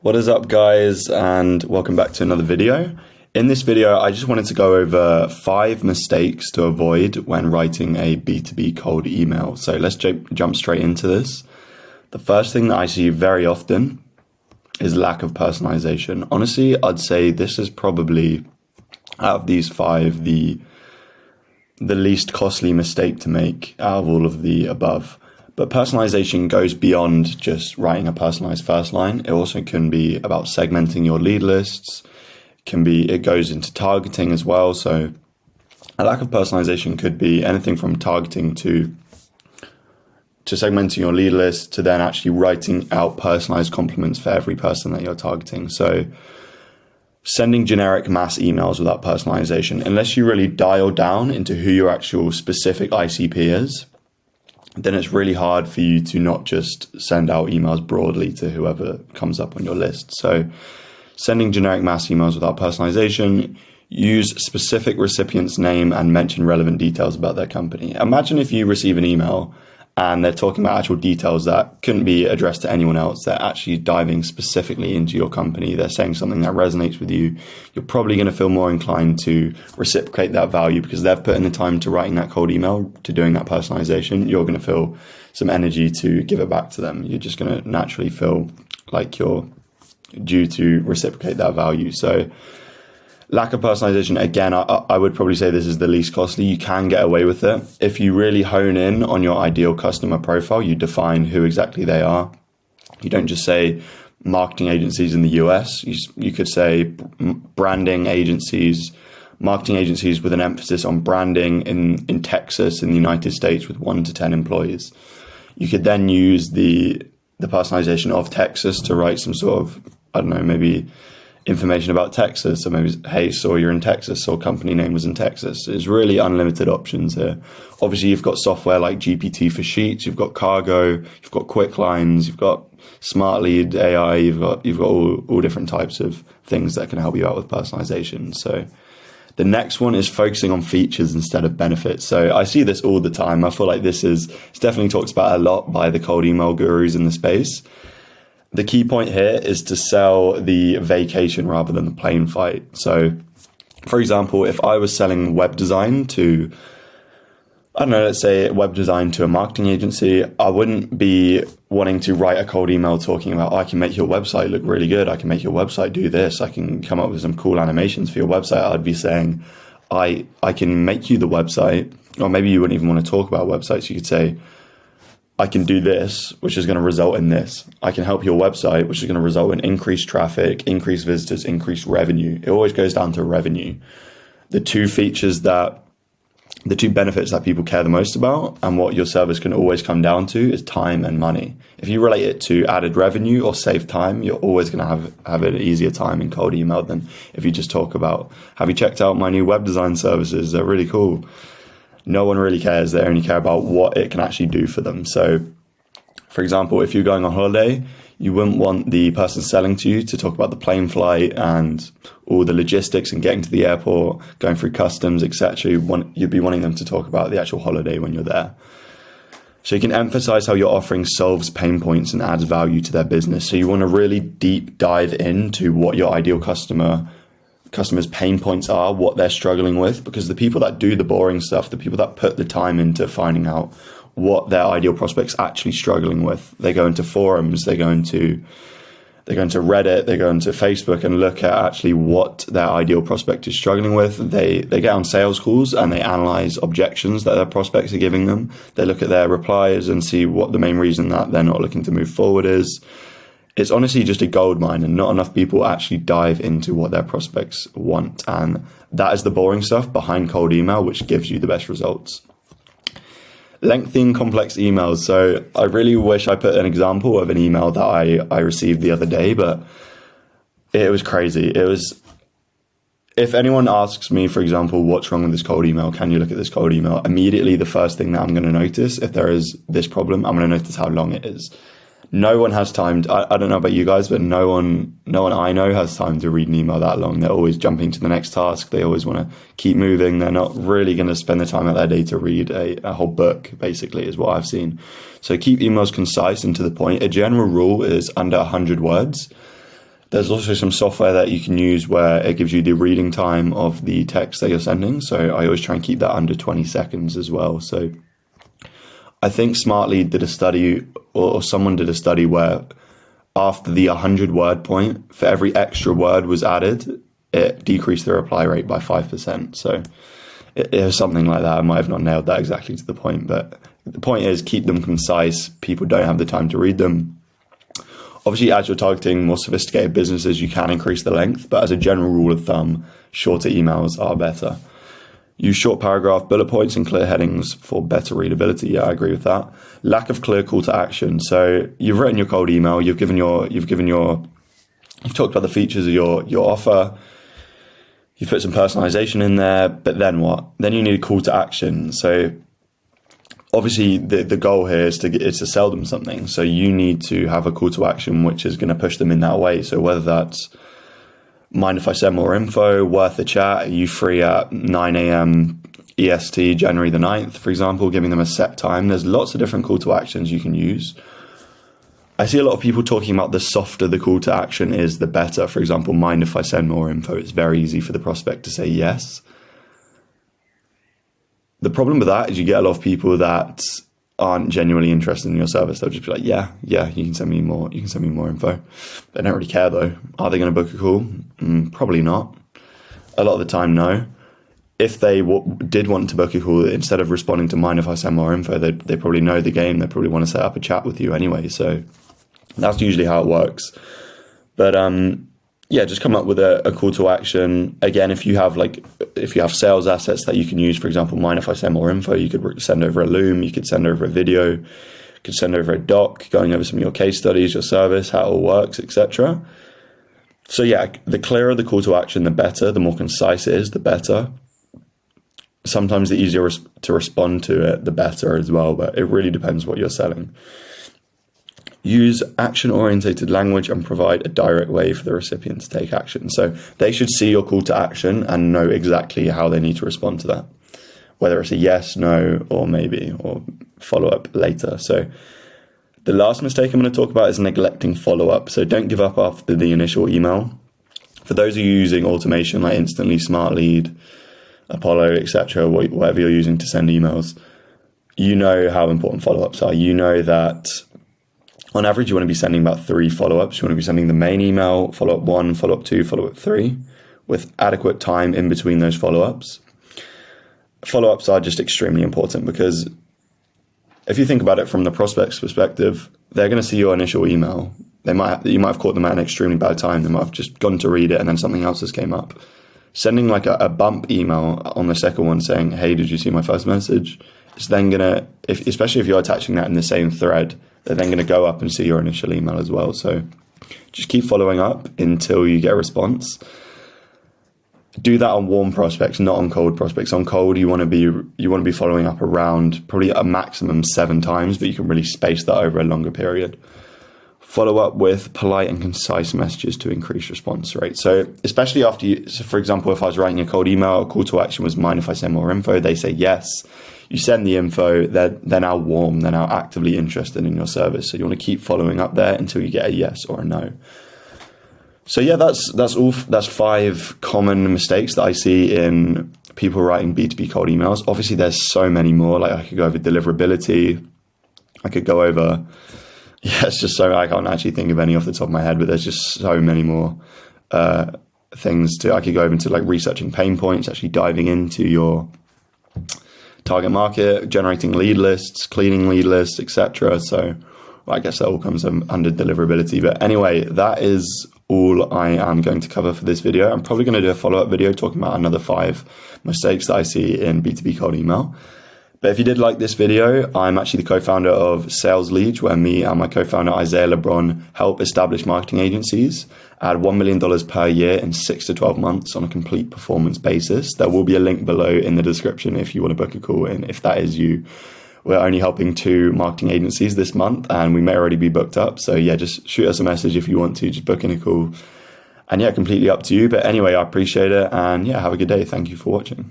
What is up, guys, and welcome back to another video. In this video, I just wanted to go over 5 mistakes to avoid when writing a B2B cold email. So let's jump straight into this. The first thing that I see very often is lack of personalization. Honestly, I'd say this is probably, out of these 5, the least costly mistake to make out of all of the above. But personalization goes beyond just writing a personalized first line. It also can be about segmenting your lead lists. It goes into targeting as well. So a lack of personalization could be anything from targeting to segmenting your lead list to then actually writing out personalized compliments for every person that you're targeting. So sending generic mass emails without personalization, unless you really dial down into who your actual specific ICP is, then it's really hard for you to not just send out emails broadly to whoever comes up on your list. So sending generic mass emails without personalization, use specific recipient's name and mention relevant details about their company. Imagine if you receive an email and they're talking about actual details that couldn't be addressed to anyone else. They're actually diving specifically into your company. They're saying something that resonates with you. You're probably going to feel more inclined to reciprocate that value because they've put in the time to writing that cold email, to doing that personalization. You're going to feel some energy to give it back to them. You're just going to naturally feel like you're due to reciprocate that value. So lack of personalization, again, I would probably say this is the least costly. You can get away with it. If you really hone in on your ideal customer profile, you define who exactly they are. You don't just say marketing agencies in the US. You could say branding agencies, marketing agencies with an emphasis on branding in Texas in the United States with 1 to 10 employees. You could then use the personalization of Texas to write some sort of, I don't know, maybe information about Texas. So maybe, hey, saw you're in Texas, saw company name was in Texas. There's really unlimited options here. Obviously, you've got software like GPT for Sheets, you've got Cargo, you've got Quick Lines, you've got Smart Lead AI, you've got all different types of things that can help you out with personalization. So the next one is focusing on features instead of benefits. So I see this all the time. I feel like it's definitely talked about a lot by the cold email gurus in the space. The key point here is to sell the vacation rather than the plane flight. So, for example, if I was selling web design to, I don't know, let's say web design to a marketing agency, I wouldn't be wanting to write a cold email talking about, I can make your website look really good. I can make your website do this. I can come up with some cool animations for your website. I'd be saying, I can make you the website, or maybe you wouldn't even want to talk about websites. You could say, I can do this, which is going to result in this. I can help your website, which is going to result in increased traffic, increased visitors, increased revenue. It always goes down to revenue. The two benefits that people care the most about and what your service can always come down to is time and money. If you relate it to added revenue or save time, you're always going to have an easier time in cold email than if you just talk about, have you checked out my new web design services? They're really cool. No one really cares. They only care about what it can actually do for them. So, for example, if you're going on holiday, you wouldn't want the person selling to you to talk about the plane flight and all the logistics and getting to the airport, going through customs, etc. You'd be wanting them to talk about the actual holiday when you're there. So you can emphasize how your offering solves pain points and adds value to their business. So you want to really deep dive into what your ideal customers' pain points are, what they're struggling with, because the people that do the boring stuff, the people that put the time into finding out what their ideal prospects actually struggling with, they go into forums, they go into Reddit, they go into Facebook and look at actually what their ideal prospect is struggling with. They get on sales calls and they analyze objections that their prospects are giving them. They look at their replies and see what the main reason that they're not looking to move forward is. It's honestly just a gold mine, and not enough people actually dive into what their prospects want. And that is the boring stuff behind cold email, which gives you the best results. Lengthy and complex emails. So I really wish I put an example of an email that I received the other day, but it was crazy. If anyone asks me, for example, what's wrong with this cold email, can you look at this cold email? Immediately, the first thing that I'm going to notice, if there is this problem, I'm going to notice how long it is. No one has time. I don't know about you guys, but no one I know has time to read an email that long. They're always jumping to the next task. They always want to keep moving. They're not really going to spend the time out of their day to read a whole book, basically, is what I've seen. So keep emails concise and to the point. A general rule is under 100 words. There's also some software that you can use where it gives you the reading time of the text that you're sending. So I always try and keep that under 20 seconds as well. So I think Smartly did a study, or someone did a study where after the 100 word point, for every extra word was added, it decreased the reply rate by 5%. So it was something like that. I might have not nailed that exactly to the point, but the point is keep them concise. People don't have the time to read them. Obviously, as you're targeting more sophisticated businesses, you can increase the length, but as a general rule of thumb, shorter emails are better. Use short paragraph, bullet points, and clear headings for better readability. Yeah, I agree with that. Lack of clear call to action. So you've written your cold email, you've talked about the features of your offer, you've put some personalization in there, but then what? Then you need a call to action. So obviously the goal here is to sell them something. So you need to have a call to action which is going to push them in that way. So whether that's mind if I send more info, worth a chat, are you free at 9 a.m. EST, January the 9th, for example, giving them a set time. There's lots of different call to actions you can use. I see a lot of people talking about the softer the call to action is, the better. For example, mind if I send more info? It's very easy for the prospect to say yes. The problem with that is you get a lot of people that aren't genuinely interested in your service. They'll just be like, yeah, you can send me more info. They don't really care though. Are they going to book a call? Probably not. A lot of the time, no. If they did want to book a call, instead of responding to mind if I send more info, they probably know the game. They probably want to set up a chat with you anyway. So that's usually how it works. But just come up with a call to action. Again, if you have sales assets that you can use, for example, mind if I send more info, you could send over a Loom, you could send over a video, you could send over a doc going over some of your case studies, your service, how it all works, etc. So yeah, the clearer the call to action, the better. The more concise it is, the better. Sometimes the easier to respond to it, the better as well, but it really depends what you're selling. Use action-orientated language and provide a direct way for the recipient to take action. So they should see your call to action and know exactly how they need to respond to that, whether it's a yes, no, or maybe, or follow up later. So the last mistake I'm going to talk about is neglecting follow-up. So don't give up after the initial email. For those of you using automation like Instantly, Smart Lead, Apollo, etc., whatever you're using to send emails, you know how important follow-ups are. You know that on average, you want to be sending about 3 follow-ups. You want to be sending the main email, follow-up 1, follow-up 2, follow-up 3, with adequate time in between those follow-ups. Follow-ups are just extremely important because if you think about it from the prospect's perspective, they're going to see your initial email. You might have caught them at an extremely bad time. They might have just gone to read it and then something else has came up. Sending like a bump email on the second one saying, hey, did you see my first message? It's then going to, especially if you're attaching that in the same thread, they're then going to go up and see your initial email as well. So just keep following up until you get a response. Do that on warm prospects, not on cold prospects. On cold, you want to be following up around probably a maximum 7 times, but you can really space that over a longer period. Follow up with polite and concise messages to increase response rate. So especially so for example, if I was writing a cold email, a call to action was mind if I send more info, they say yes. You send the info, they're now warm, they're now actively interested in your service. So you want to keep following up there until you get a yes or a no. So yeah, that's 5 common mistakes that I see in people writing B2B cold emails. Obviously there's so many more. Like I could go over deliverability. I could go over, it's just so, I can't actually think of any off the top of my head, but there's just so many more things I could go over into, like researching pain points, actually diving into your target market, generating lead lists, cleaning lead lists, etc. So I guess that all comes under deliverability. But anyway, that is all I am going to cover for this video. I'm probably going to do a follow-up video talking about another 5 mistakes that I see in B2B cold email. But if you did like this video, I'm actually the co-founder of Sales Lead, where me and my co-founder Isaiah LeBron help establish marketing agencies add $1 million per year in 6 to 12 months on a complete performance basis. There will be a link below in the description if you want to book a call in, if that is you. We're only helping 2 marketing agencies this month and we may already be booked up. So yeah, just shoot us a message if you want to, just book in a call. And yeah, completely up to you. But anyway, I appreciate it. And yeah, have a good day. Thank you for watching.